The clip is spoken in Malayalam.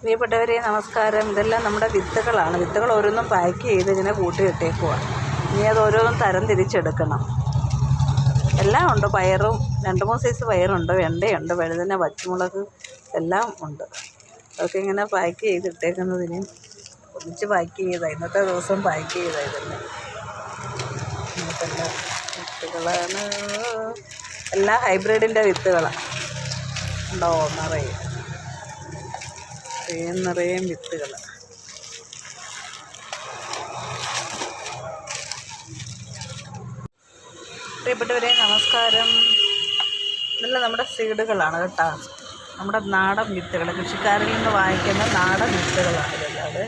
പ്രിയപ്പെട്ടവരെ നമസ്കാരം. ഇതെല്ലാം നമ്മുടെ വിത്തുകളാണ്. വിത്തുകൾ ഓരോന്നും പാക്ക് ചെയ്ത് ഇങ്ങനെ കൂട്ടി ഇട്ടേക്കുവാണ്. ഇനി അത് ഓരോന്നും തരം തിരിച്ചെടുക്കണം. എല്ലാം ഉണ്ട്. പയറും 2-3 സൈസ് പയറുണ്ട്, വെണ്ടയുണ്ട്, വഴുതന, പച്ചമുളക് എല്ലാം ഉണ്ട്. അതൊക്കെ ഇങ്ങനെ പാക്ക് ചെയ്തിട്ടേക്കുന്നതിന് ഒന്നിച്ച് പാക്ക് ചെയ്താൽ ഇന്നത്തെ ദിവസം പാക്ക് ചെയ്താൽ ഇതെല്ലാം നമുക്കെല്ലാം വിത്തുകളാണ്. എല്ലാം ഹൈബ്രിഡിൻ്റെ വിത്തുകളാണ്. ഉണ്ടോ നിറയെ വിത്തുകൾ. പ്രിയപ്പെട്ടവരെ നമസ്കാരം. ഇതെല്ലാം നമ്മുടെ സീഡുകളാണ് കേട്ടോ. നമ്മുടെ നാടൻ വിത്തുകൾ, കൃഷിക്കാരിൽ നിന്ന് വാങ്ങിക്കുന്ന നാടൻ വിത്തുകളാണ് ഇതല്ലാതെ